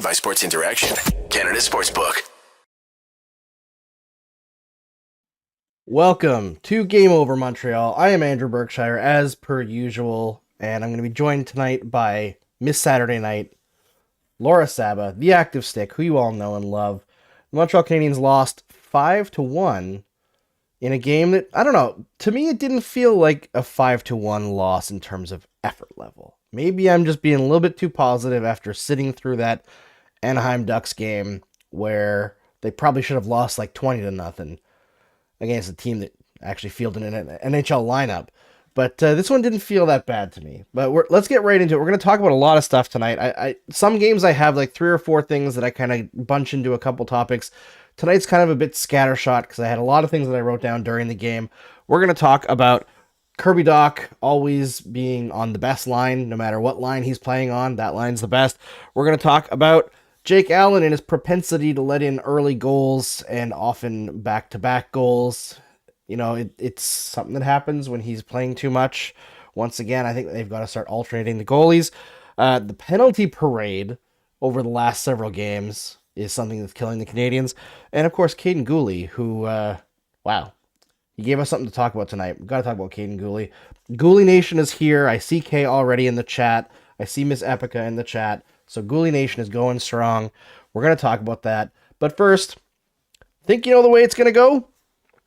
Powered by Sports Interaction, Canada Sportsbook. Welcome to Game Over Montreal. I am Andrew Berkshire, as per usual, and I'm going to be joined tonight by Miss Saturday Night, Laura Saba, the active stick, who you all know and love. The Montreal Canadiens lost 5-1 in a game that, I don't know, to me it didn't feel like a 5-1 loss in terms of effort level. Maybe I'm just being a little bit too positive after sitting through that Anaheim Ducks game where they probably should have lost like 20-0 against a team that actually fielded an NHL lineup. But this one didn't feel that bad to me. But let's get right into it. We're going to talk about a lot of stuff tonight. Some games I have like 3 or 4 things that I kind of bunch into a couple topics. Tonight's kind of a bit scattershot because I had a lot of things that I wrote down during the game. We're going to talk about Kirby Dach always being on the best line, no matter what line he's playing on. That line's the best. We're going to talk about Jake Allen and his propensity to let in early goals and often back-to-back goals. You know, it's something that happens when he's playing too much. Once again, I think they've got to start alternating the goalies. The penalty parade over the last several games is something that's killing the Canadiens. And, of course, Kaden Guhle, who, wow, he gave us something to talk about tonight. We've got to talk about Kaden Guhle. Guhle Nation is here. I see Kay already in the chat. I see Miss Epica in the chat. So Guhle Nation is going strong. We're going to talk about that. But first, think you know the way it's going to go?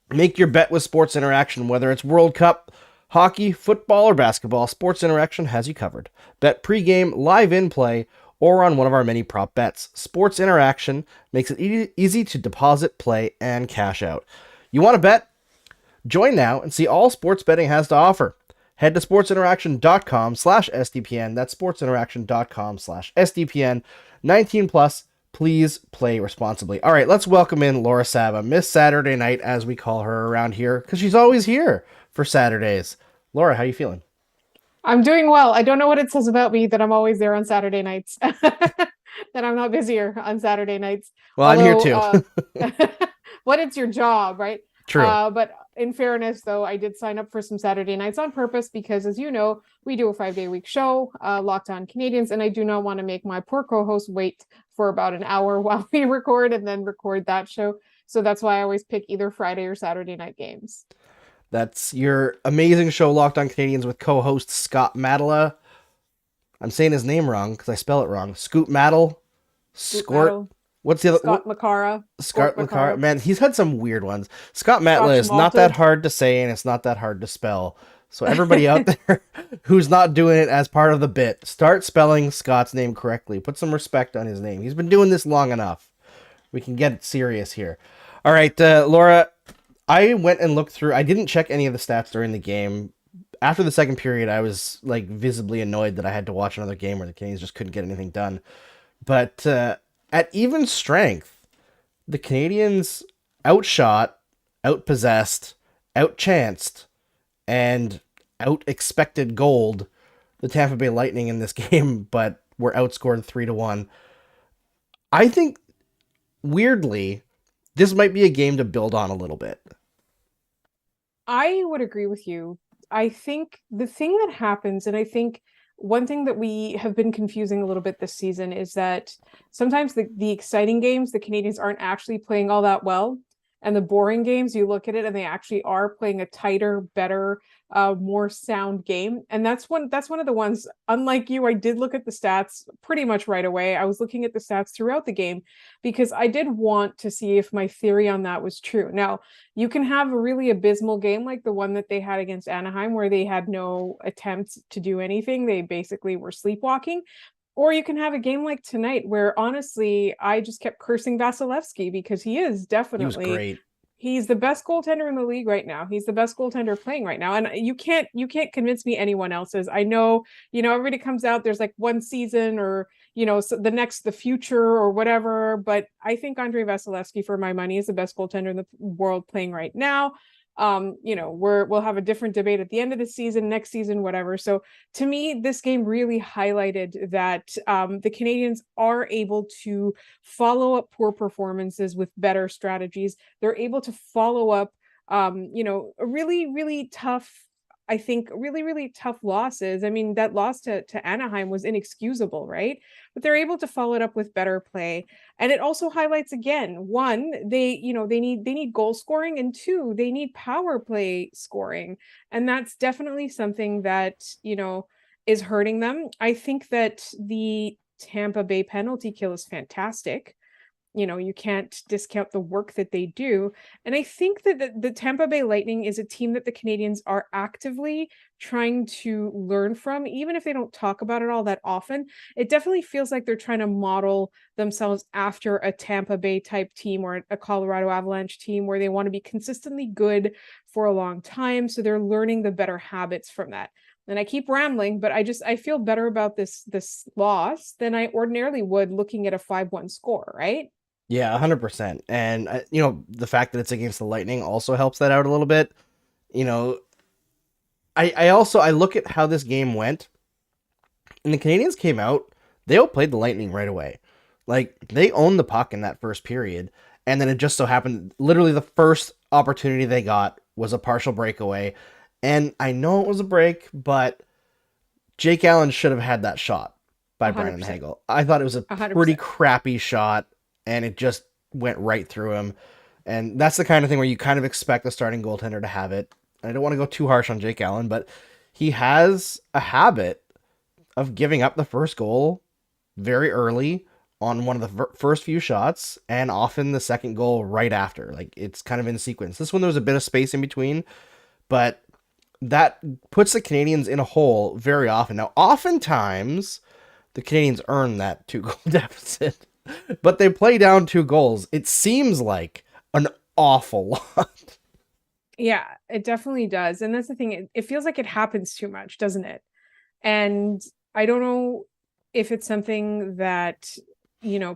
Make your bet with Sports Interaction. Whether it's World Cup, hockey, football, or basketball, Sports Interaction has you covered. Bet pregame, live in-play, or on one of our many prop bets. Sports Interaction makes it easy to deposit, play, and cash out. You want to bet? Join now and see all sports betting has to offer. Head to sportsinteraction.com/SDPN. That's sportsinteraction.com/SDPN. 19 plus. Please play responsibly. All right, let's welcome in Laura Saba, Miss Saturday Night, as we call her around here, because she's always here for Saturdays. Laura, how you feeling? I'm doing well. I don't know what it says about me that I'm always there on Saturday nights. That I'm not busier on Saturday nights. Well, I'm here too. But it's your job, right? True. But in fairness, though, I did sign up for some Saturday nights on purpose because, as you know, we do a 5-day-week show, Locked On Canadiens, and I do not want to make my poor co-host wait for about an hour while we record and then record that show. So that's why I always pick either Friday or Saturday night games. That's your amazing show, Locked On Canadiens, with co-host Scott Madela. I'm saying his name wrong because I spell it wrong. Scoot Maddle. Scott. What's the other? Scott McCara. Scott McCara. Man, he's had some weird ones. Scott Matla is not that hard to say, and it's not that hard to spell. So everybody out there who's not doing it as part of the bit, start spelling Scott's name correctly. Put some respect on his name. He's been doing this long enough. We can get serious here. All right, Laura, I went and looked through. I didn't check any of the stats during the game. After the second period, I was like visibly annoyed that I had to watch another game where the Canadiens just couldn't get anything done. But at even strength, the Canadiens outshot, outpossessed, outchanced, and out-expected gold the Tampa Bay Lightning in this game, but were outscored 3-1. I think, weirdly, this might be a game to build on a little bit. I would agree with you. I think the thing that happens, and I think one thing that we have been confusing a little bit this season is that sometimes the exciting games, the Canadiens aren't actually playing all that well. And the boring games, you look at it and they actually are playing a tighter, better, more sound game. And that's one of the ones, unlike you, I did look at the stats pretty much right away. I was looking at the stats throughout the game because I did want to see if my theory on that was true. Now, you can have a really abysmal game like the one that they had against Anaheim where they had no attempts to do anything. They basically were sleepwalking. Or you can have a game like tonight where, honestly, I just kept cursing Vasilevsky because he is definitely... He was great. He's the best goaltender in the league right now. He's the best goaltender playing right now. And you can't convince me anyone else is. I know, everybody comes out, there's like one season or, so the future or whatever. But I think Andrei Vasilevsky, for my money, is the best goaltender in the world playing right now. We'll have a different debate at the end of the season, next season, whatever. So to me, this game really highlighted that the Canadiens are able to follow up poor performances with better strategies. They're able to follow up, a really, really tough I think, really, really tough losses. I mean, that loss to Anaheim was inexcusable, right? But they're able to follow it up with better play. And it also highlights again, one, they need goal scoring, and two, they need power play scoring. And that's definitely something that, is hurting them. I think that the Tampa Bay penalty kill is fantastic. You can't discount the work that they do. And I think that the Tampa Bay Lightning is a team that the Canadiens are actively trying to learn from, even if they don't talk about it all that often. It definitely feels like they're trying to model themselves after a Tampa Bay type team or a Colorado Avalanche team where they want to be consistently good for a long time. So they're learning the better habits from that. And I keep rambling, but I feel better about this loss than I ordinarily would looking at a 5-1 score, right? Yeah, 100%. And the fact that it's against the Lightning also helps that out a little bit. You know, I look at how this game went, and the Canadiens came out, they outplayed the Lightning right away. Like, they owned the puck in that first period, and then it just so happened, literally the first opportunity they got was a partial breakaway. And I know it was a break, but Jake Allen should have had that shot by 100%. Brandon Hagel. I thought it was a 100%. pretty crappy shot, and it just went right through him. And that's the kind of thing where you kind of expect the starting goaltender to have it. And I don't want to go too harsh on Jake Allen, but he has a habit of giving up the first goal very early on one of the first few shots, and often the second goal right after. Like, it's kind of in sequence. This one, there was a bit of space in between, but that puts the Canadiens in a hole very often. Now, oftentimes, the Canadiens earn that 2-goal deficit, but they play down 2 goals. It seems like an awful lot. Yeah, it definitely does. And that's the thing. It feels like it happens too much, doesn't it? And I don't know if it's something that,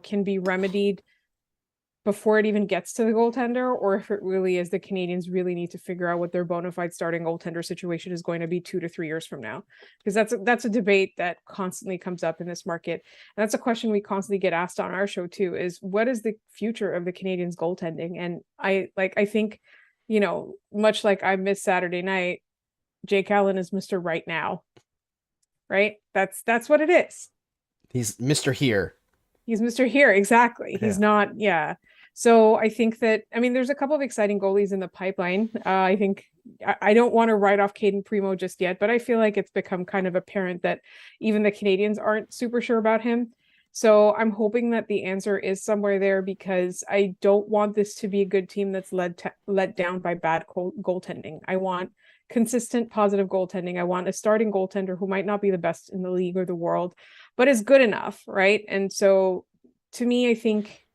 can be remedied before it even gets to the goaltender, or if it really is the Canadiens really need to figure out what their bona fide starting goaltender situation is going to be 2 to 3 years from now. Because that's a debate that constantly comes up in this market. And that's a question we constantly get asked on our show too, is what is the future of the Canadiens goaltending? And I think, much like I missed Saturday night, Jake Allen is Mr. Right Now. Right? That's what it is. He's Mr. Here. He's Mr. Here, exactly. Yeah. He's not, yeah. So I think that, there's a couple of exciting goalies in the pipeline. I think I don't want to write off Caden Primo just yet, but I feel like it's become kind of apparent that even the Canadiens aren't super sure about him. So I'm hoping that the answer is somewhere there, because I don't want this to be a good team that's let down by bad goaltending. I want consistent, positive goaltending. I want a starting goaltender who might not be the best in the league or the world, but is good enough, right? And so to me, I think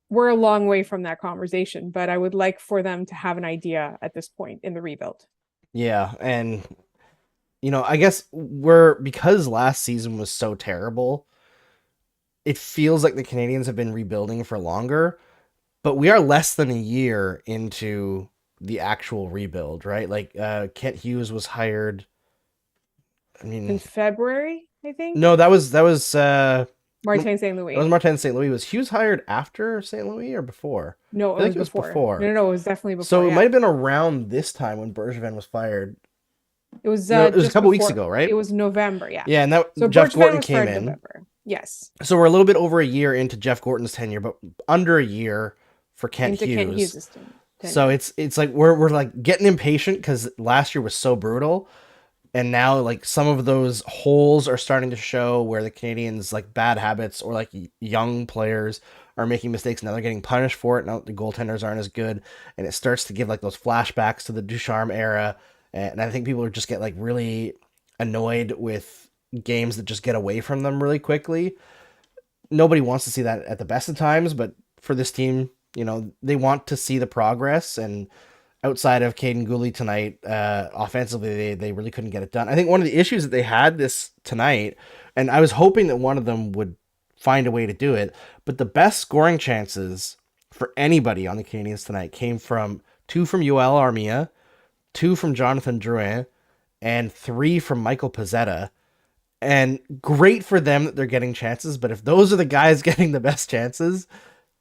we're a long way from that conversation, but I would like for them to have an idea at this point in the rebuild. Yeah, and I guess because last season was so terrible, it feels like the Canadiens have been rebuilding for longer, but we are less than a year into the actual rebuild, right? Like, Kent Hughes was hired, in February, I think. No, that was Martin St. Louis. That was Martin St. Louis. Was Hughes hired after St. Louis or before? No, it was before. No, it was definitely before. So it might have been around this time when Bergevin was fired. It was it was a couple weeks ago, right? It was November, yeah. Yeah, and so Jeff Bergevin Gorton came in. November. Yes. So we're a little bit over a year into Jeff Gorton's tenure, but under a year for Kent Hughes. So it's like we're like getting impatient because last year was so brutal. And now, like, some of those holes are starting to show where the Canadiens, like, bad habits or, like, young players are making mistakes. Now they're getting punished for it. Now the goaltenders aren't as good. And it starts to give, like, those flashbacks to the Ducharme era. And I think people just get, like, really annoyed with games that just get away from them really quickly. Nobody wants to see that at the best of times. But for this team, they want to see the progress. And outside of Kaden Guhle tonight, offensively, they really couldn't get it done. I think one of the issues that they had this tonight, and I was hoping that one of them would find a way to do it, but the best scoring chances for anybody on the Canadiens tonight came from 2 from Yoel Armia, 2 from Jonathan Drouin, and 3 from Michael Pezzetta. And great for them that they're getting chances, but if those are the guys getting the best chances,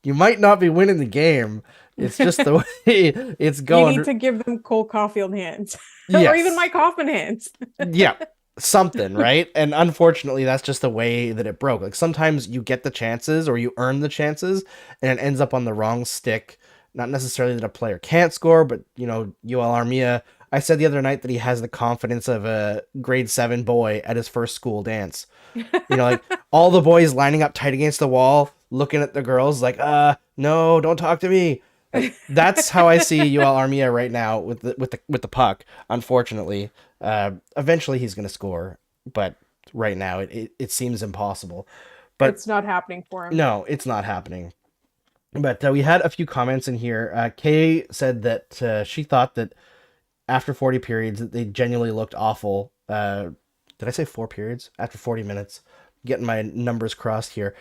You might not be winning the game. It's just the way it's going. You need to give them Cole Caulfield hands, or even Yes. Mike Hoffman hands. Yeah. Something, right? And unfortunately, that's just the way that it broke. Like sometimes you get the chances or you earn the chances and it ends up on the wrong stick. Not necessarily that a player can't score, but Yoel Armia, I said the other night that he has the confidence of a grade 7 boy at his first school dance. Like all the boys lining up tight against the wall, looking at the girls like, no, don't talk to me. Like that's how I see Yoel Armia right now with the puck. Unfortunately, eventually he's going to score, but right now it seems impossible. But it's not happening for him. No, it's not happening. But we had a few comments in here. Kay said that she thought that after 40 periods that they genuinely looked awful. Did I say 4 periods? After 40 minutes. Getting my numbers crossed here.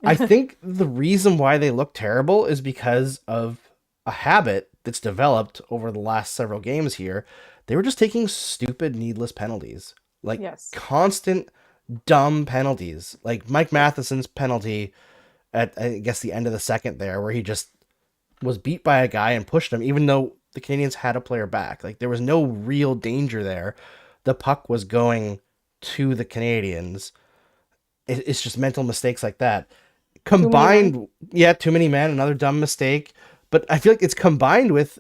I think the reason why they look terrible is because of a habit that's developed over the last several games here. They were just taking stupid, needless penalties. Like Yes. constant, dumb penalties. Like Mike Matheson's penalty at, I guess, the end of the second there, where he just was beat by a guy and pushed him, even though the Canadiens had a player back. Like there was no real danger there. The puck was going to the Canadiens. It's just mental mistakes like that. Combined, too many men, another dumb mistake. But I feel like it's combined with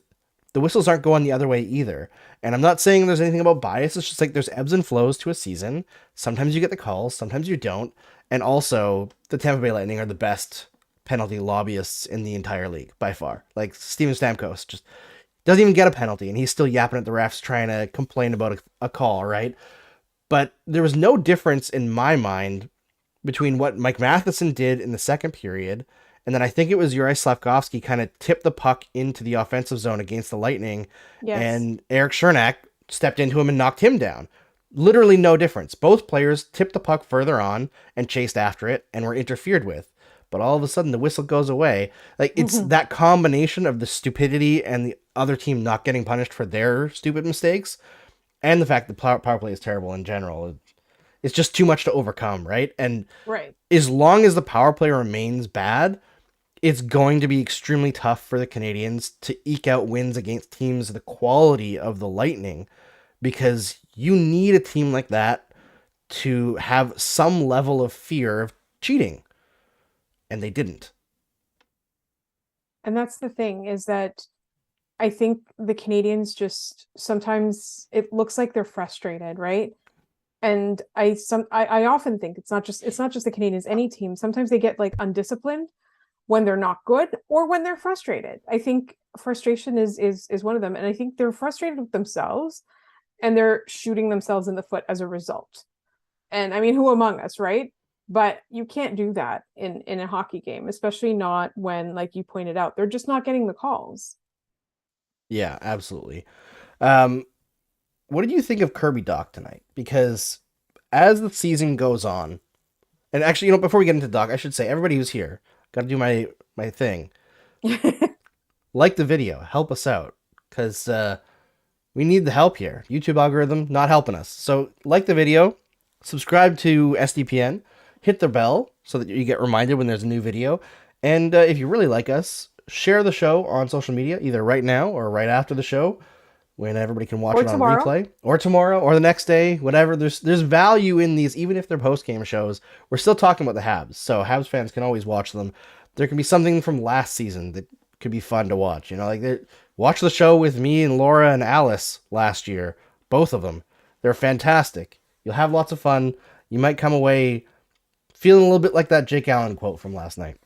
the whistles aren't going the other way either. And I'm not saying there's anything about bias. It's just like there's ebbs and flows to a season. Sometimes you get the calls, sometimes you don't. And also, the Tampa Bay Lightning are the best penalty lobbyists in the entire league by far. Like Steven Stamkos just doesn't even get a penalty, and he's still yapping at the refs trying to complain about a call, right? But there was no difference in my mind between what Mike Matheson did in the second period, and then I think it was Juraj Slavkovsky kind of tipped the puck into the offensive zone against the Lightning, and Eric Chernak stepped into him and knocked him down. Literally no difference. Both players tipped the puck further on and chased after it and were interfered with. But all of a sudden the whistle goes away. Like it's that combination of the stupidity and the other team not getting punished for their stupid mistakes, and the fact that power play is terrible in general. It's just too much to overcome, right? And as long as the power play remains bad, it's going to be extremely tough for the Canadiens to eke out wins against teams of the quality of the Lightning, because you need a team like that to have some level of fear of cheating. And they didn't. And that's the thing, is that I think the Canadiens just sometimes it looks like they're frustrated, right? And I often think it's not just the Canadiens, any team. Sometimes they get like undisciplined when they're not good or when they're frustrated. I think frustration is one of them, and I think they're frustrated with themselves and they're shooting themselves in the foot as a result. And I mean, who among us, right? But you can't do that in a hockey game, especially not when, like you pointed out, they're just not getting the calls. Yeah, absolutely. What did you think of Kirby Dach tonight? Because as the season goes on, and actually, before we get into Dach, I should say, everybody who's here, got to do my thing. Like the video, help us out, because we need the help here. YouTube algorithm not helping us. So like the video, subscribe to SDPN, hit the bell so that you get reminded when there's a new video. And if you really like us, share the show on social media, either right now or right after the show, when everybody can watch it on replay, or tomorrow, or the next day, whatever. There's value in these, even if they're post-game shows. We're still talking about the Habs, so Habs fans can always watch them. There can be something from last season that could be fun to watch. Watch the show with me and Laura and Alice last year. Both of them. They're fantastic. You'll have lots of fun. You might come away feeling a little bit like that Jake Allen quote from last night.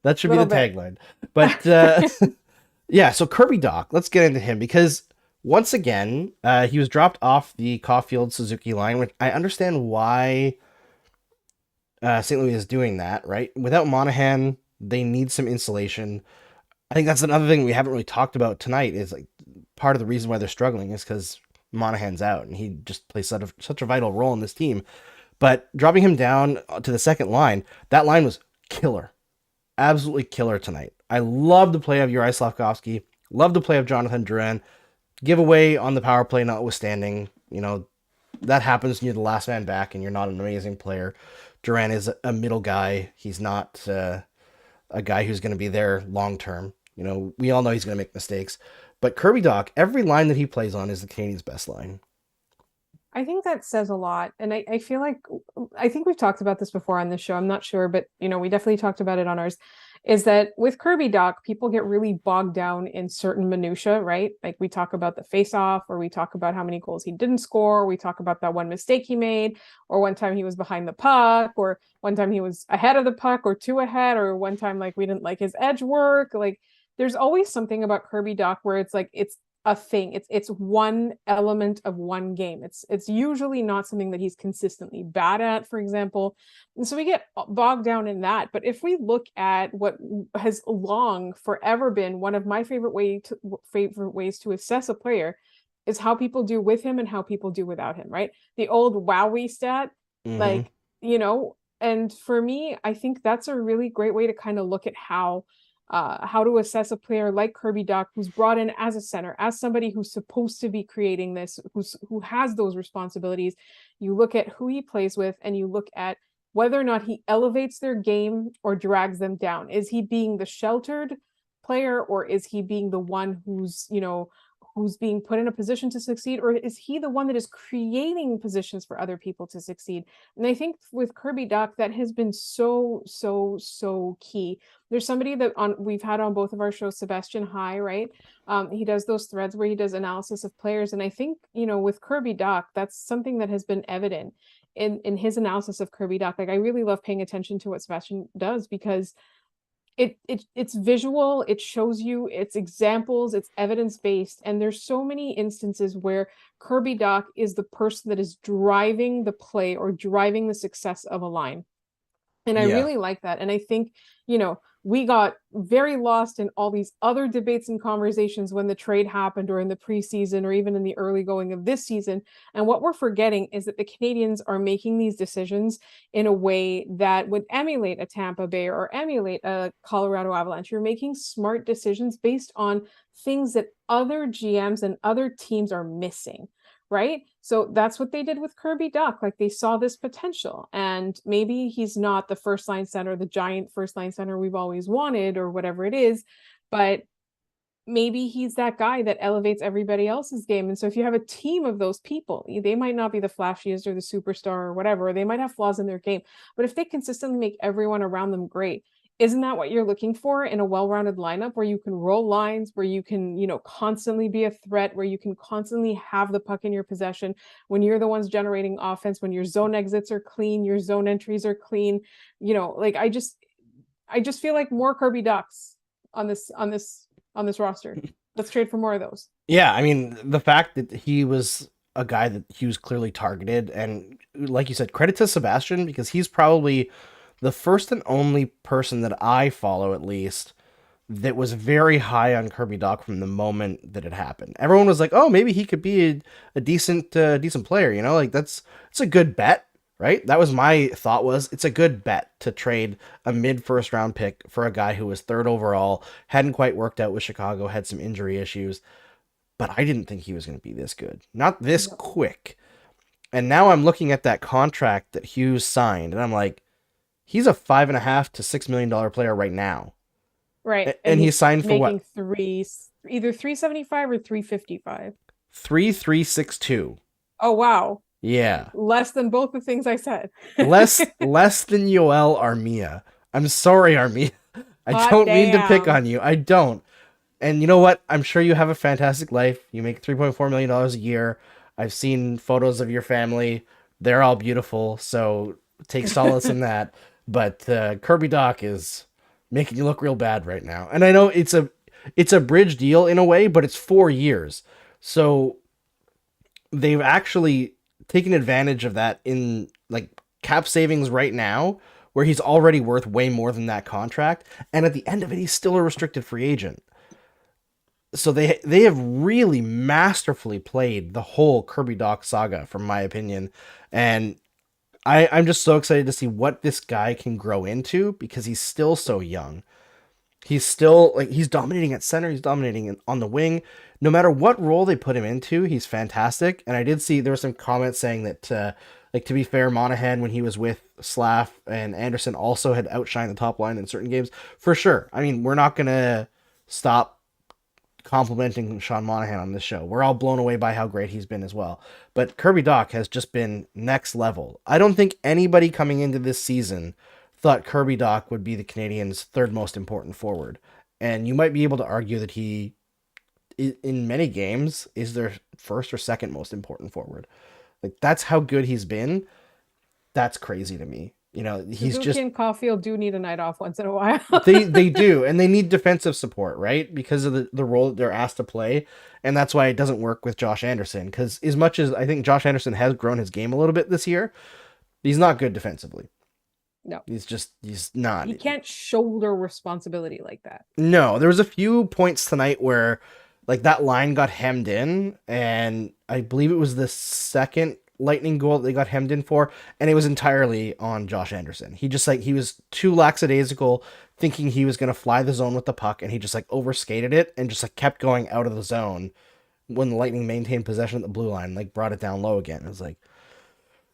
That should be the tagline. But yeah, so Kirby Dach, let's get into him, because once again, he was dropped off the Caulfield-Suzuki line, which I understand why St. Louis is doing that, right? Without Monahan, they need some insulation. I think that's another thing we haven't really talked about tonight, is like part of the reason why they're struggling is because Monahan's out, and he just plays such a vital role in this team. But dropping him down to the second line, that line was killer. Absolutely killer tonight. I love the play of Juraj Slavkovsky. Love the play of Jonathan Drouin. Giveaway on the power play notwithstanding. That happens when you're the last man back and you're not an amazing player. Duran is a middle guy. He's not a guy who's going to be there long term. You know, we all know he's going to make mistakes. But Kirby Dach, every line that he plays on is the Canadiens' best line. I think that says a lot. And I feel like, I think we've talked about this before on this show. I'm not sure, but we definitely talked about it on ours, is that with Kirby Dach, people get really bogged down in certain minutia, right? Like we talk about the face-off, or we talk about how many goals he didn't score. Or we talk about that one mistake he made, or one time he was behind the puck, or one time he was ahead of the puck or two ahead, or one time like we didn't like his edge work. Like there's always something about Kirby Dach where it's like, it's a thing. It's one element of one game. It's usually not something that he's consistently bad at, for example. And so we get bogged down in that. But if we look at what has long forever been one of my favorite ways to assess a player, is how people do with him and how people do without him, right? The old Wowie stat, like, and for me, I think that's a really great way to kind of look at how to assess a player like Kirby Dach, who's brought in as a center, as somebody who's supposed to be creating this, who has those responsibilities. You look at who he plays with, and you look at whether or not he elevates their game or drags them down. Is he being the sheltered player, or is he being the one who's being put in a position to succeed, or is he the one that is creating positions for other people to succeed? And I think with Kirby Dach, that has been so key. There's somebody that we've had on both of our shows, Sebastian High, right? He does those threads where he does analysis of players, and I think with Kirby Dach, that's something that has been evident in his analysis of Kirby Dach. Like I really love paying attention to what Sebastian does, because it's visual, it shows you, it's examples, it's evidence-based, and there's so many instances where Kirby Dach is the person that is driving the play or driving the success of a line. And I really like that. And I think, we got very lost in all these other debates and conversations when the trade happened, or in the preseason, or even in the early going of this season. And what we're forgetting is that the Canadiens are making these decisions in a way that would emulate a Tampa Bay or emulate a Colorado Avalanche. You're making smart decisions based on things that other GMs and other teams are missing. Right? So that's what they did with Kirby Dach. Like they saw this potential, and maybe he's not the first line center, the giant first line center we've always wanted, or whatever it is, but maybe he's that guy that elevates everybody else's game. And so if you have a team of those people, they might not be the flashiest or the superstar or whatever, or they might have flaws in their game, but if they consistently make everyone around them great, isn't that what you're looking for in a well-rounded lineup, where you can roll lines, where you can, constantly be a threat, where you can constantly have the puck in your possession, when you're the ones generating offense, when your zone exits are clean, your zone entries are clean, like I just feel like more Kirby Dachs on this roster. Let's trade for more of those. Yeah, I mean, the fact that he was a guy that he was clearly targeted, and like you said, credit to Sebastian, because he's probably the first and only person that I follow, at least, that was very high on Kirby Dach from the moment that it happened. Everyone was like, "Oh, maybe he could be a decent player." Like it's a good bet, right? That was my thought. It's a good bet to trade a mid first round pick for a guy who was third overall, hadn't quite worked out with Chicago, had some injury issues, but I didn't think he was going to be this good, not this quick. And now I'm looking at that contract that Hughes signed, and I'm like, he's a $5.5 to $6 million player right now. Right. And he signed for what? Either 375 or 355. 3,362. Oh, wow. Yeah. Less than both the things I said. less than Yoel Armia. I'm sorry, Armia. I don't mean to pick on you. I don't. And you know what? I'm sure you have a fantastic life. You make $3.4 million a year. I've seen photos of your family. They're all beautiful. So take solace in that. But Kirby Dach is making you look real bad right now. And I know it's a bridge deal in a way, but it's 4 years. So they've actually taken advantage of that in like cap savings right now, where he's already worth way more than that contract. And at the end of it, he's still a restricted free agent. So they have really masterfully played the whole Kirby Dach saga, from my opinion. And I'm just so excited to see what this guy can grow into, because he's still so young. He's still he's dominating at center. He's dominating on the wing. No matter what role they put him into, he's fantastic. And I did see there were some comments saying that Like, to be fair, Monahan, when he was with Slav and Anderson, also had outshined the top line in certain games. For sure. I mean, we're not going to stop complimenting Sean Monahan on this show. We're all blown away by how great he's been as well. But Kirby Dach has just been next level. I don't think anybody coming into this season thought Kirby Dach would be the Canadiens' third most important forward. And you might be able to argue that he, in many games, is their first or second most important forward. Like, that's how good he's been. That's crazy to me. You know, he's Suzuki just... and Caulfield do need a night off once in a while. they do, and they need defensive support, right? Because of the role that they're asked to play, and that's why it doesn't work with Josh Anderson. Because as much as I think Josh Anderson has grown his game a little bit this year, he's not good defensively. No. He's not. He can't shoulder responsibility like that. No, there was a few points tonight where, like, that line got hemmed in, and I believe it was the second Lightning goal that they got hemmed in for, and it was entirely on Josh Anderson. He was too lackadaisical, thinking he was going to fly the zone with the puck, and he just like overskated it and just like kept going out of the zone when the Lightning maintained possession at the blue line, like brought it down low again. It was like,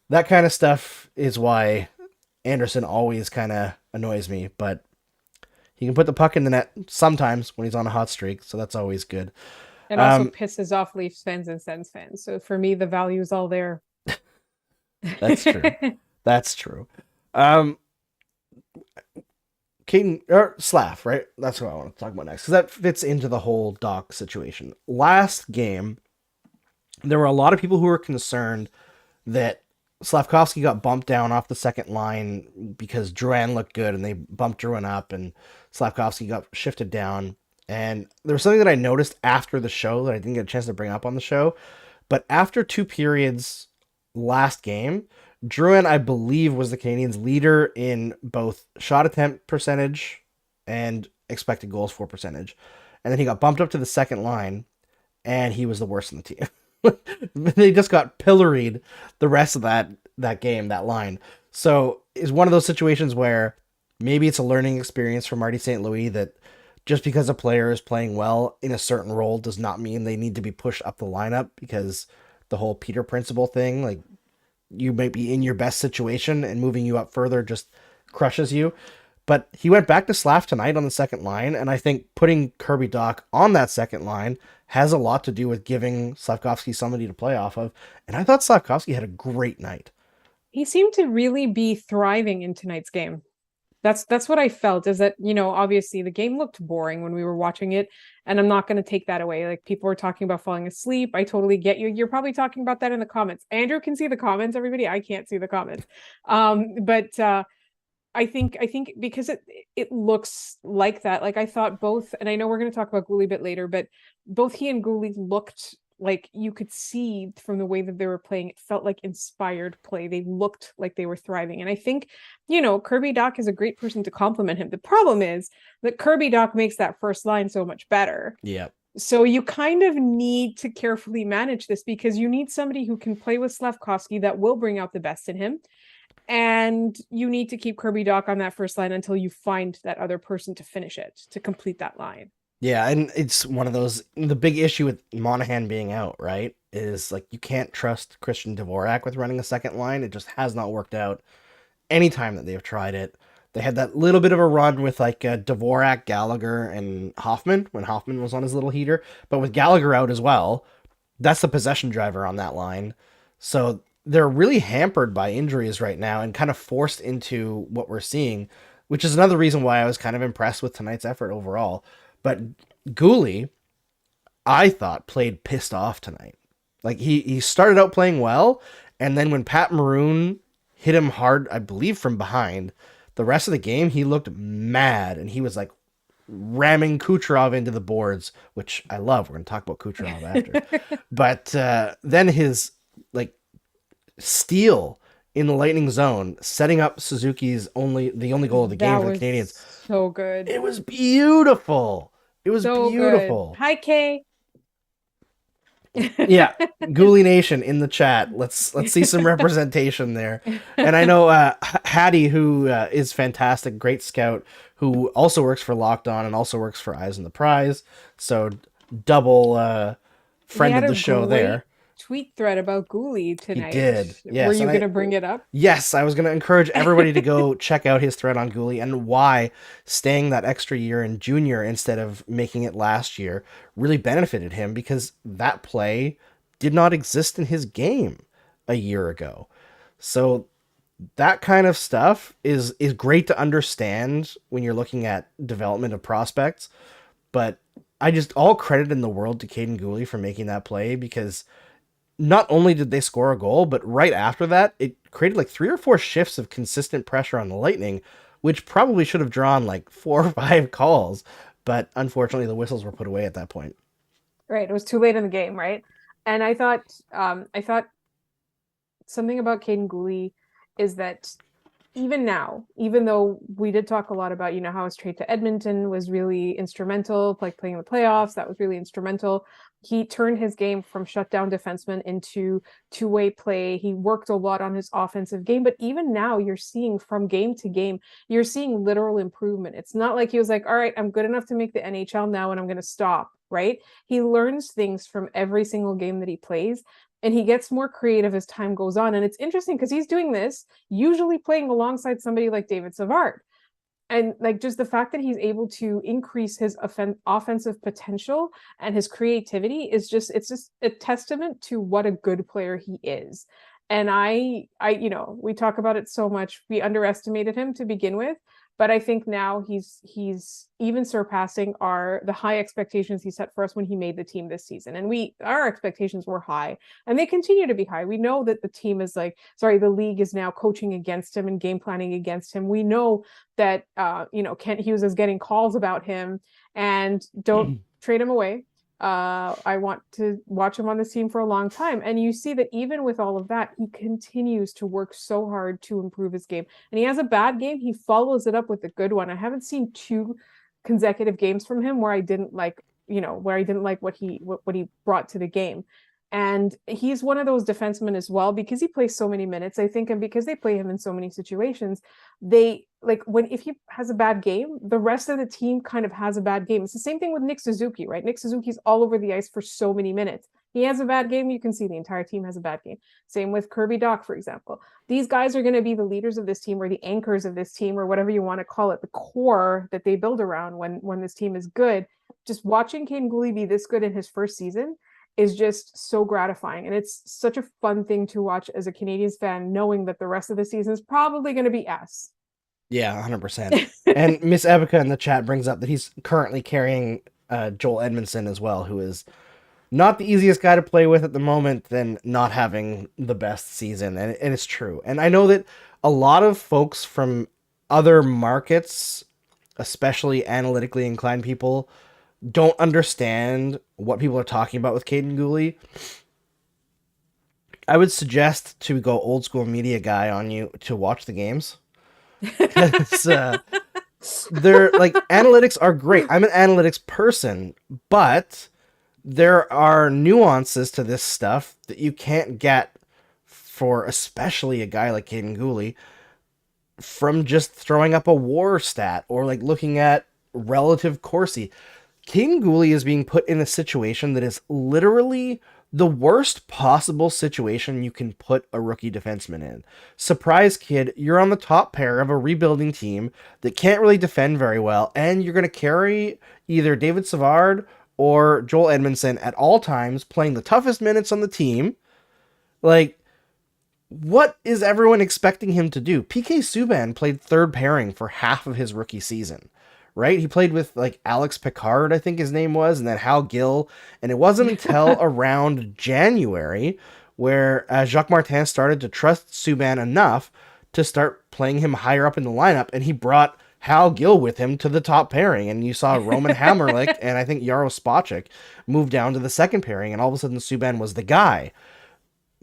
that kind of stuff is why Anderson always kind of annoys me, but he can put the puck in the net sometimes when he's on a hot streak, so that's always good. And also pisses off Leafs fans and Sens fans. So for me, the value is all there. That's true. That's true. Kaden or Slav, right? That's what I want to talk about next, because that fits into the whole Dach situation. Last game, there were a lot of people who were concerned that Slavkovsky got bumped down off the second line because Drouin looked good, and they bumped Drouin up, and Slavkovsky got shifted down. And there was something that I noticed after the show that I didn't get a chance to bring up on the show, but after 2 periods last game, Drouin, I believe, was the Canadiens' leader in both shot attempt percentage and expected goals for percentage. And then he got bumped up to the second line, and he was the worst in the team. They just got pilloried the rest of that game, that line. So it's one of those situations where maybe it's a learning experience for Marty St. Louis that just because a player is playing well in a certain role does not mean they need to be pushed up the lineup, because the whole Peter principle thing, like, you might be in your best situation and moving you up further just crushes you. But he went back to Slav tonight on the second line, and I think putting Kirby Dach on that second line has a lot to do with giving Slavkovsky somebody to play off of. And I thought Slavkovsky had a great night. He seemed to really be thriving in tonight's game. That's what I felt, is that, you know, obviously the game looked boring when we were watching it, and I'm not going to take that away. Like, people were talking about falling asleep. I totally get you. You're probably talking about that in the comments. Andrew can see the comments, everybody. I can't see the comments. But I think because it looks like that. Like, I thought both, and I know we're going to talk about Guhle a bit later, but both he and Guhle looked like, you could see from the way that they were playing, it felt like inspired play. They looked like they were thriving. And I think, you know, Kirby Dach is a great person to compliment him. The problem is that Kirby Dach makes that first line so much better. Yeah. So you kind of need to carefully manage this, because you need somebody who can play with Slavkovsky that will bring out the best in him. And you need to keep Kirby Dach on that first line until you find that other person to finish it, to complete that line. Yeah, and it's one of those, the big issue with Monahan being out, right, is like, you can't trust Christian Dvorak with running a second line. It just has not worked out any time that they've tried it. They had that little bit of a run with like Dvorak, Gallagher, and Hoffman when Hoffman was on his little heater. But with Gallagher out as well, that's the possession driver on that line. So they're really hampered by injuries right now and kind of forced into what we're seeing, which is another reason why I was kind of impressed with tonight's effort overall. But Guhle, I thought, played pissed off tonight. Like, he started out playing well, and then when Pat Maroon hit him hard, I believe from behind, the rest of the game, he looked mad, and he was like ramming Kucharov into the boards, which I love. We're going to talk about Kucharov after. But then his like steal in the Lightning zone, setting up Suzuki's only goal of the game for the Canadiens. So good. It was beautiful. It was so beautiful. Good. Hi, Kay. Yeah, Guhle Nation in the chat. Let's see some representation there. And I know Hattie, who is fantastic, great scout, who also works for Locked On and also works for Eyes on the Prize. So double friend of the show there. tweet thread about Guhle He tonight. did. Yes. Were you going to bring it up? Yes, I was going to encourage everybody to go check out his thread on Guhle and why staying that extra year in junior instead of making it last year really benefited him, because that play did not exist in his game a year ago. So that kind of stuff is great to understand when you're looking at development of prospects. But I just all credit in the world to Kaden Guhle for making that play, because not only did they score a goal, but right after that, it created like 3 or 4 shifts of consistent pressure on the Lightning, which probably should have drawn like 4 or 5 calls. But unfortunately, the whistles were put away at that point. Right. It was too late in the game, right? And I thought something about Kaden Guhle is that even now, even though we did talk a lot about, how his trade to Edmonton was really instrumental, like playing in the playoffs, that was really instrumental. He turned his game from shutdown defenseman into two-way play. He worked a lot on his offensive game, but even now you're seeing from game to game, you're seeing literal improvement. It's not like he was like, all right, I'm good enough to make the NHL now and I'm going to stop, right? He learns things from every single game that he plays. And he gets more creative as time goes on. And it's interesting because he's doing this, usually playing alongside somebody like David Savard. And like just the fact that he's able to increase his offensive potential and his creativity is it's just a testament to what a good player he is. And I, we talk about it so much. We underestimated him to begin with, but I think now he's even surpassing the high expectations he set for us when he made the team this season. And our expectations were high, and they continue to be high. We know that the league is now coaching against him and game planning against him. We know that Kent Hughes is getting calls about him, and don't trade him away. I want to watch him on this team for a long time. And you see that even with all of that, he continues to work so hard to improve his game. And he has a bad game, he follows it up with a good one. I haven't seen 2 consecutive games from him where I didn't like what he brought to the game. And he's one of those defensemen as well, because he plays so many minutes, I think, and because they play him in so many situations, if he has a bad game, the rest of the team kind of has a bad game. It's the same thing with Nick Suzuki, right? Nick Suzuki's all over the ice for so many minutes. He has a bad game, you can see the entire team has a bad game. Same with Kirby Dach, for example. These guys are going to be the leaders of this team, or the anchors of this team, or whatever you want to call it, the core that they build around when this team is good. Just watching Kaden Guhle be this good in his first season is just so gratifying. And it's such a fun thing to watch as a Canadiens fan, knowing that the rest of the season is probably going to be S. Yeah, 100%. And Miss Ebica in the chat brings up that he's currently carrying Joel Edmondson as well, who is not the easiest guy to play with at the moment, than not having the best season. And it's true. And I know that a lot of folks from other markets, especially analytically inclined people, don't understand what people are talking about with Kaden Guhle. I would suggest to go old school media guy on you to watch the games. Because they're like, analytics are great. I'm an analytics person, but there are nuances to this stuff that you can't get for especially a guy like Kaden Guhle from just throwing up a WAR stat or like looking at relative Corsi. Kaden Guhle is being put in a situation that is literally the worst possible situation you can put a rookie defenseman in. Surprise, kid, you're on the top pair of a rebuilding team that can't really defend very well, and you're going to carry either David Savard or Joel Edmondson at all times, playing the toughest minutes on the team. Like, what is everyone expecting him to do? PK Subban played third pairing for half of his rookie season. Right? He played with like Alex Picard, I think his name was, and then Hal Gill. And it wasn't until around January where Jacques Martin started to trust Subban enough to start playing him higher up in the lineup. And he brought Hal Gill with him to the top pairing. And you saw Roman Hammerlick and I think Jaro Spacek move down to the second pairing. And all of a sudden Subban was the guy.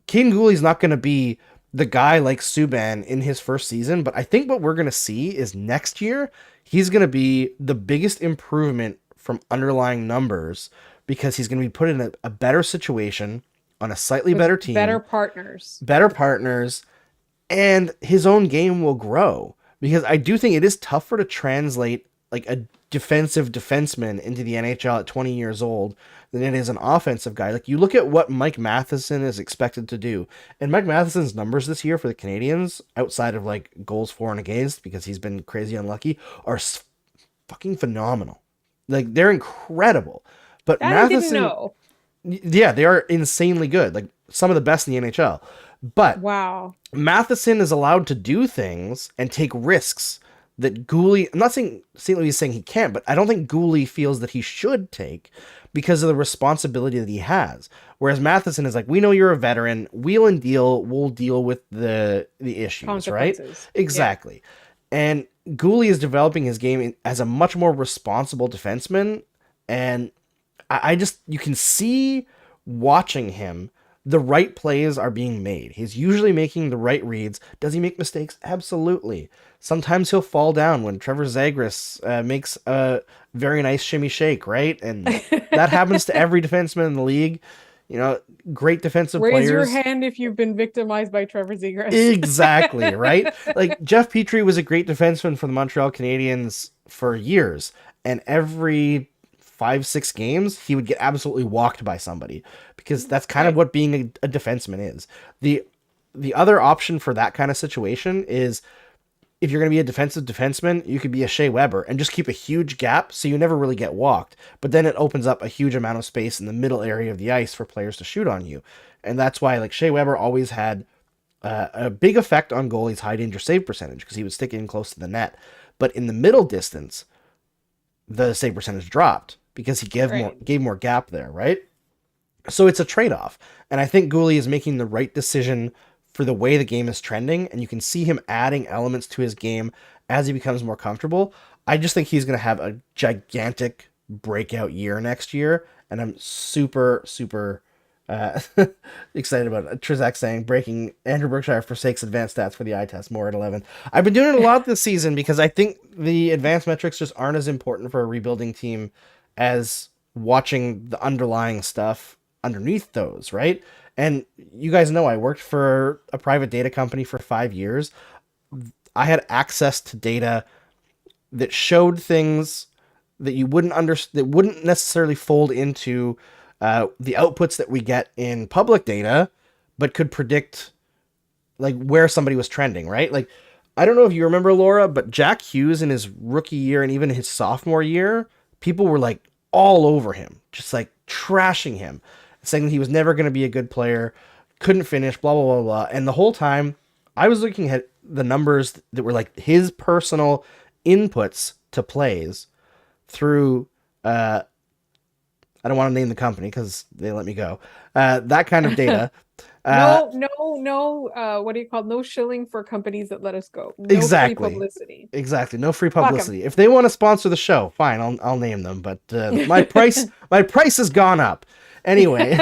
Kaden Guhle's not going to be the guy like Subban in his first season, but I think what we're going to see is next year, he's going to be the biggest improvement from underlying numbers, because he's going to be put in a better situation on a slightly better team. Better partners, and his own game will grow. Because I do think it is tougher to translate like defensive defenseman into the NHL at 20 years old than it is an offensive guy. Like, you look at what Mike Matheson is expected to do, and Mike Matheson's numbers this year for the Canadiens, outside of like goals for and against, because he's been crazy unlucky, are fucking phenomenal. Like, they're incredible. But That Matheson, I didn't know. yeah, they are insanely good. Like, some of the best in the NHL. But Wow. Matheson is allowed to do things and take risks that Guhle, I'm not saying St. Louis is saying he can't, but I don't think Guhle feels that he should take because of the responsibility that he has. Whereas Matheson is like, we know you're a veteran, we'll deal with the issues, right? Exactly. Yeah. And Guhle is developing his game as a much more responsible defenseman, and I just, you can see watching him, the right plays are being made. He's usually making the right reads. Does he make mistakes? Absolutely. Sometimes he'll fall down when Trevor Zagras makes a very nice shimmy shake, right? And that happens to every defenseman in the league. You know, great defensive players. Raise your hand if you've been victimized by Trevor Zagras. Exactly, right? Like, Jeff Petrie was a great defenseman for the Montreal Canadiens for years, and every 5-6 games, he would get absolutely walked by somebody, because that's kind of what being a defenseman is. The other option for that kind of situation is, if you're going to be a defensive defenseman, you could be a Shea Weber and just keep a huge gap so you never really get walked. But then it opens up a huge amount of space in the middle area of the ice for players to shoot on you. And that's why, like, Shea Weber always had a big effect on goalies' high danger save percentage, because he would stick in close to the net. But in the middle distance, the save percentage dropped because he gave more gap there, right? So it's a trade-off. And I think Guhle is making the right decision for the way the game is trending, and you can see him adding elements to his game as he becomes more comfortable. I just think he's going to have a gigantic breakout year next year, and I'm super, super excited about it. Trizak saying, breaking, Andrew Berkshire forsakes advanced stats for the eye test, more at 11. I've been doing it a lot this season because I think the advanced metrics just aren't as important for a rebuilding team as watching the underlying stuff underneath those, right? And you guys know I worked for a private data company for 5 years. I had access to data that showed things that you wouldn't that wouldn't necessarily fold into the outputs that we get in public data, but could predict like where somebody was trending, right? Like, I don't know if you remember, Laura, but Jack Hughes in his rookie year and even his sophomore year, people were like all over him, just like trashing him, saying that he was never going to be a good player, couldn't finish, blah, blah, blah, blah. And the whole time I was looking at the numbers that were like his personal inputs to plays through, I don't want to name the company because they let me go. That kind of data. No. What do you call it? No shilling for companies that let us go. No exactly. Free publicity. Exactly. No free publicity. If they want to sponsor the show, fine. I'll name them. But my price has gone up. Anyway,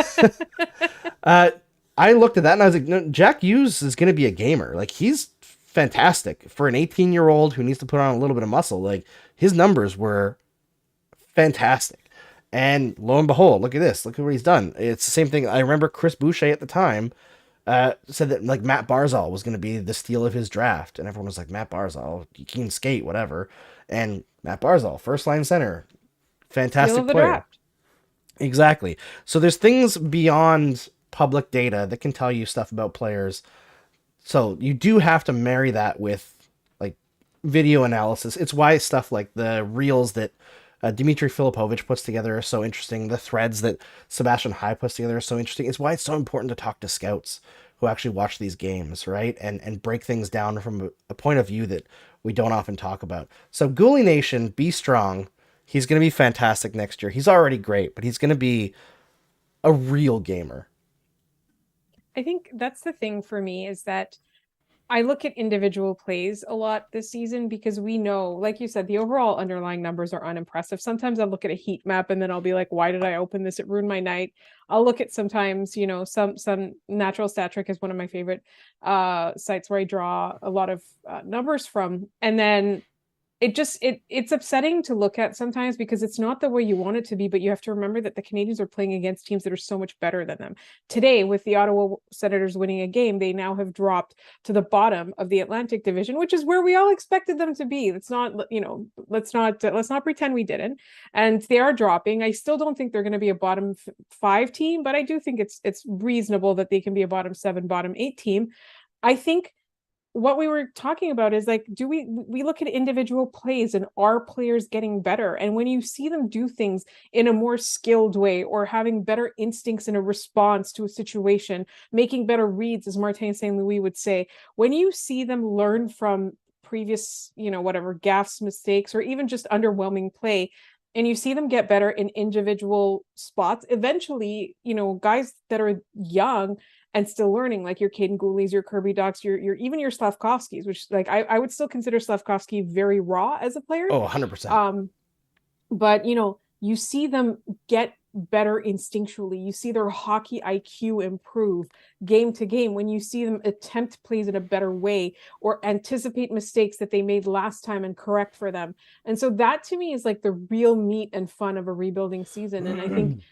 I looked at that and I was like, no, Jack Hughes is going to be a gamer. Like, he's fantastic for an 18-year-old who needs to put on a little bit of muscle. Like, his numbers were fantastic. And lo and behold, look at this. Look at what he's done. It's the same thing. I remember Chris Boucher at the time said that like Matt Barzal was going to be the steal of his draft. And everyone was like, Matt Barzal, he can skate, whatever. And Matt Barzal, first line center, fantastic player. Draft. Exactly. So there's things beyond public data that can tell you stuff about players. So you do have to marry that with like video analysis. It's why stuff like the reels that Dmitry Filipovich puts together are so interesting. The threads that Sebastian High puts together are so interesting. It's why it's so important to talk to scouts who actually watch these games, right? And break things down from a point of view that we don't often talk about. So Guhle Nation, be strong. He's going to be fantastic next year. He's already great, but he's going to be a real gamer. I think that's the thing for me, is that I look at individual plays a lot this season because we know, like you said, the overall underlying numbers are unimpressive. Sometimes I'll look at a heat map and then I'll be like, why did I open this? It ruined my night. I'll look at sometimes, you know, some Natural Stat Trick is one of my favorite sites where I draw a lot of numbers from. And then it's upsetting to look at sometimes because it's not the way you want it to be, but you have to remember that the Canadiens are playing against teams that are so much better than them. Today, with the Ottawa Senators winning a game, they now have dropped to the bottom of the Atlantic Division, which is where we all expected them to be. Let's not, let's not pretend we didn't. And they are dropping. I still don't think they're going to be a bottom 5 team, but I do think it's reasonable that they can be a bottom 7, bottom 8 team. I think what we were talking about is like, do we look at individual plays and are players getting better? And when you see them do things in a more skilled way or having better instincts in a response to a situation, making better reads, as Martin St. Louis would say, when you see them learn from previous, whatever gaffes, mistakes, or even just underwhelming play, and you see them get better in individual spots, eventually, guys that are young and still learning, like your Kaden Guhles, your Kirby Dachs, your even your Slavkovskys, which like I would still consider Slavkovsky very raw as a player. Oh, 100%. But you see them get better instinctually. You see their hockey IQ improve game to game when you see them attempt plays in a better way or anticipate mistakes that they made last time and correct for them. And so that to me is like the real meat and fun of a rebuilding season. And I think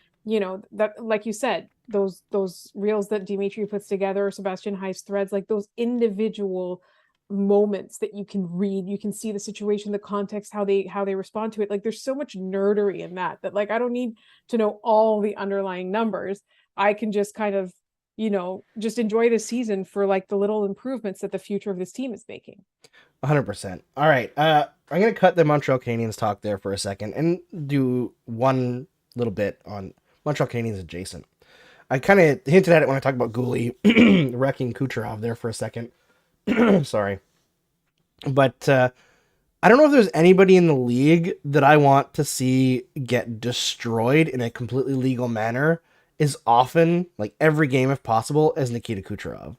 that, like you said, those reels that Dimitri puts together, or Sebastian Heist threads, like those individual moments that you can read, you can see the situation, the context, how they respond to it. Like there's so much nerdery in that like I don't need to know all the underlying numbers. I can just kind of just enjoy the season for like the little improvements that the future of this team is making. 100%. All right, I'm gonna cut the Montreal Canadiens talk there for a second and do one little bit on Montreal Canadiens adjacent. I kind of hinted at it when I talked about Guhle wrecking Kucharov there for a second. Sorry. But I don't know if there's anybody in the league that I want to see get destroyed in a completely legal manner as often, like every game if possible, as Nikita Kucherov.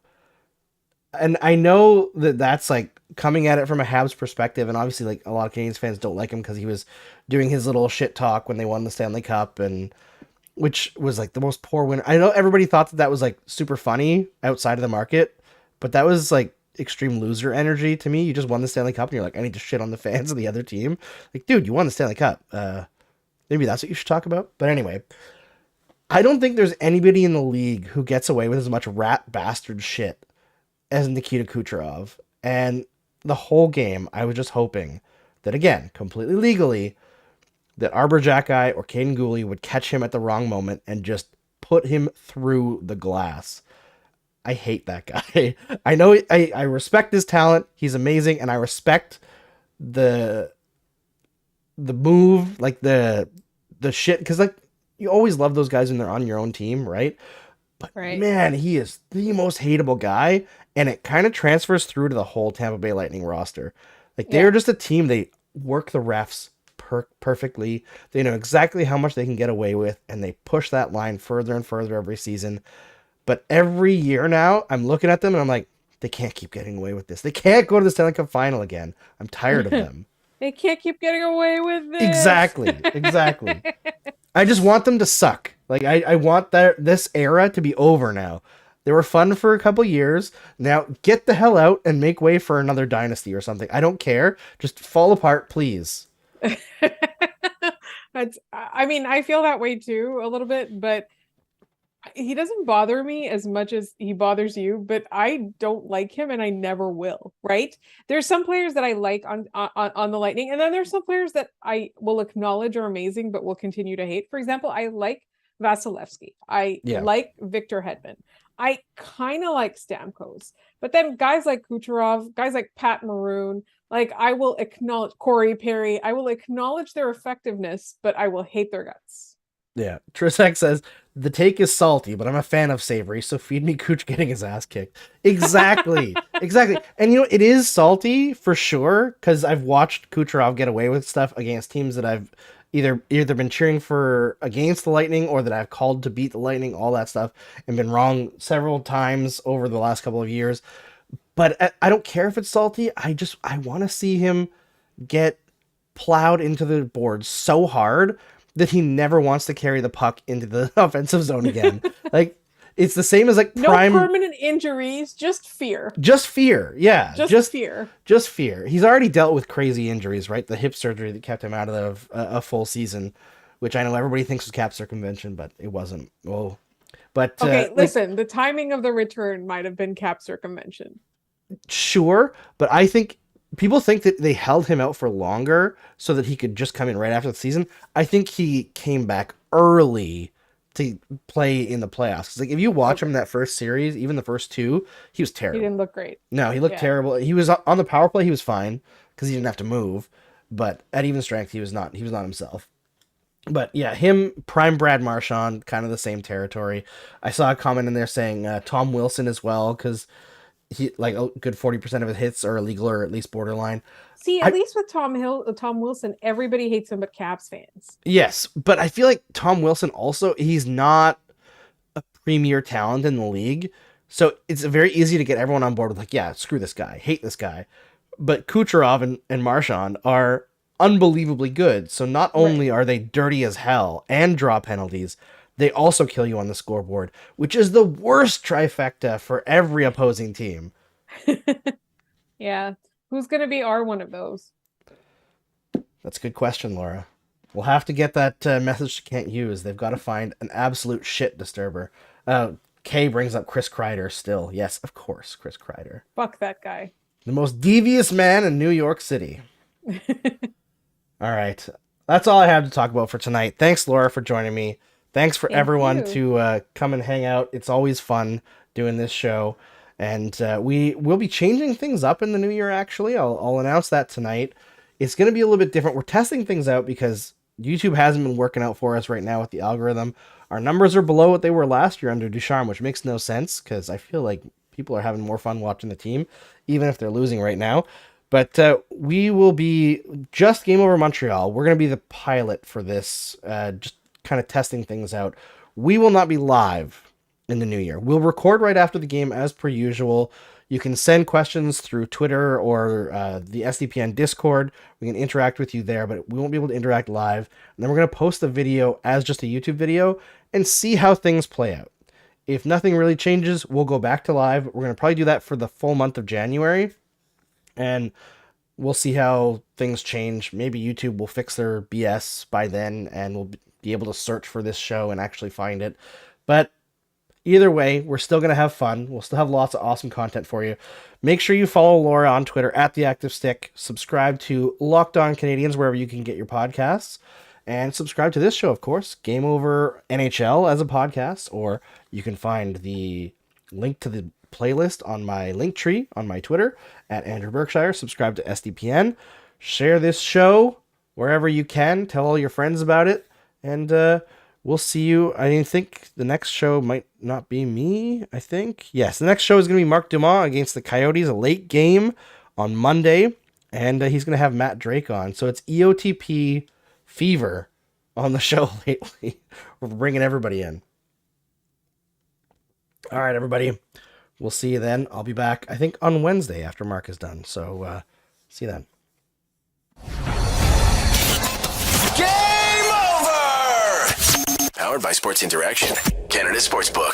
And I know that that's like coming at it from a Habs perspective, and obviously like a lot of Canadiens fans don't like him because he was doing his little shit talk when they won the Stanley Cup, and which was like the most poor win. I know everybody thought that was like super funny outside of the market, but that was like extreme loser energy to me. You just won the Stanley Cup and you're like, I need to shit on the fans of the other team. Like, dude, you won the Stanley Cup. Maybe that's what you should talk about. But anyway, I don't think there's anybody in the league who gets away with as much rat bastard shit as Nikita Kucherov. And the whole game, I was just hoping that, again, completely legally, that Arbor Jacki or Kaden Guhle would catch him at the wrong moment and just put him through the glass. I hate that guy. I know I respect his talent. He's amazing, and I respect the move, like the shit, because like you always love those guys when they're on your own team, right? But right. Man, he is the most hateable guy, and it kind of transfers through to the whole Tampa Bay Lightning roster. Like they're just a team. They work the refs perfectly. They know exactly how much they can get away with, and they push that line further and further every season. But every year now, I'm looking at them and I'm like, they can't keep getting away with this. They can't go to the Stanley Cup final again. I'm tired of them. They can't keep getting away with this. Exactly. I just want them to suck. Like I want this era to be over now. They were fun for a couple years. Now get the hell out and make way for another dynasty or something. I don't care. Just fall apart, please. I mean, I feel that way too a little bit, but he doesn't bother me as much as he bothers you, but I don't like him and I never will, right? There's some players that I like on the Lightning, and then there's some players that I will acknowledge are amazing but will continue to hate. For example, I like Vasilevsky. I like Victor Hedman. I kind of like Stamkos. But then guys like Kucherov, guys like Pat Maroon, like I will acknowledge Corey Perry, I will acknowledge their effectiveness, but I will hate their guts. Yeah, Trisek says, the take is salty, but I'm a fan of savory, so feed me Cooch getting his ass kicked. Exactly. And it is salty for sure, because I've watched Kucherov get away with stuff against teams that I've either been cheering for against the Lightning or that I've called to beat the Lightning, all that stuff, and been wrong several times over the last couple of years. But I don't care if it's salty. I want to see him get plowed into the board so hard that he never wants to carry the puck into the offensive zone again. Like, It's the same as like No prime permanent injuries, just fear. Just fear, yeah. Just fear. Just fear. He's already dealt with crazy injuries, right? The hip surgery that kept him out of a full season, which I know everybody thinks was cap circumvention, but it wasn't. Oh, but okay, listen. The timing of the return might have been cap circumvention. Sure, but I think people think that they held him out for longer so that he could just come in right after the season. I think he came back early to play in the playoffs. Like if you watch him in that first series, even the first two, he was terrible. He didn't look great. No, he looked terrible. He was on the power play. He was fine because he didn't have to move. But at even strength, he was not himself. But yeah, him, prime Brad Marchand, kind of the same territory. I saw a comment in there saying Tom Wilson as well because he like a good 40% of his hits are illegal or at least borderline. See, at least with Tom Wilson, everybody hates him but Caps fans. Yes, but I feel like Tom Wilson also, he's not a premier talent in the league. So it's very easy to get everyone on board with like, yeah, screw this guy, hate this guy. But Kucharov and Marchand are unbelievably good. So not only are they dirty as hell and draw penalties, they also kill you on the scoreboard, which is the worst trifecta for every opposing team. Yeah. Who's going to be one of those? That's a good question, Laura. We'll have to get that message to Can't Use. They've got to find an absolute shit disturber. Kay brings up Chris Kreider still. Yes, of course, Chris Kreider. Fuck that guy. The most devious man in New York City. All right. That's all I have to talk about for tonight. Thanks, Laura, for joining me. Thanks for everyone to come and hang out. It's always fun doing this show. And we will be changing things up in the new year, actually. I'll announce that tonight. It's going to be a little bit different. We're testing things out because YouTube hasn't been working out for us right now with the algorithm. Our numbers are below what they were last year under Ducharme, which makes no sense because I feel like people are having more fun watching the team, even if they're losing right now. But we will be just Game Over Montreal. We're going to be the pilot for this, just kind of testing things out. We will not be live in the new year. We'll record right after the game as per usual. You can send questions through Twitter or the SDPN Discord. We can interact with you there, but we won't be able to interact live. And then we're going to post the video as just a YouTube video and see how things play out. If nothing really changes, we'll go back to live. We're going to probably do that for the full month of January. And we'll see how things change. Maybe YouTube will fix their BS by then and we'll be able to search for this show and actually find it. But either way, we're still going to have fun. We'll still have lots of awesome content for you. Make sure you follow Laura on Twitter @TheActiveStick. Subscribe to Locked On Canadiens wherever you can get your podcasts. And subscribe to this show, of course, Game Over NHL as a podcast. Or you can find the link to the playlist on my link tree on my Twitter @Andrew Berkshire. Subscribe to SDPN. Share this show wherever you can. Tell all your friends about it. And we'll see you. I think the next show might not be me, I think. Yes, the next show is going to be Mark Dumas against the Coyotes, a late game on Monday. And he's going to have Matt Drake on. So it's EOTP fever on the show lately. We're bringing everybody in. All right, everybody. We'll see you then. I'll be back, I think, on Wednesday after Mark is done. So see you then. Game over! Powered by Sports Interaction, Canada Sportsbook.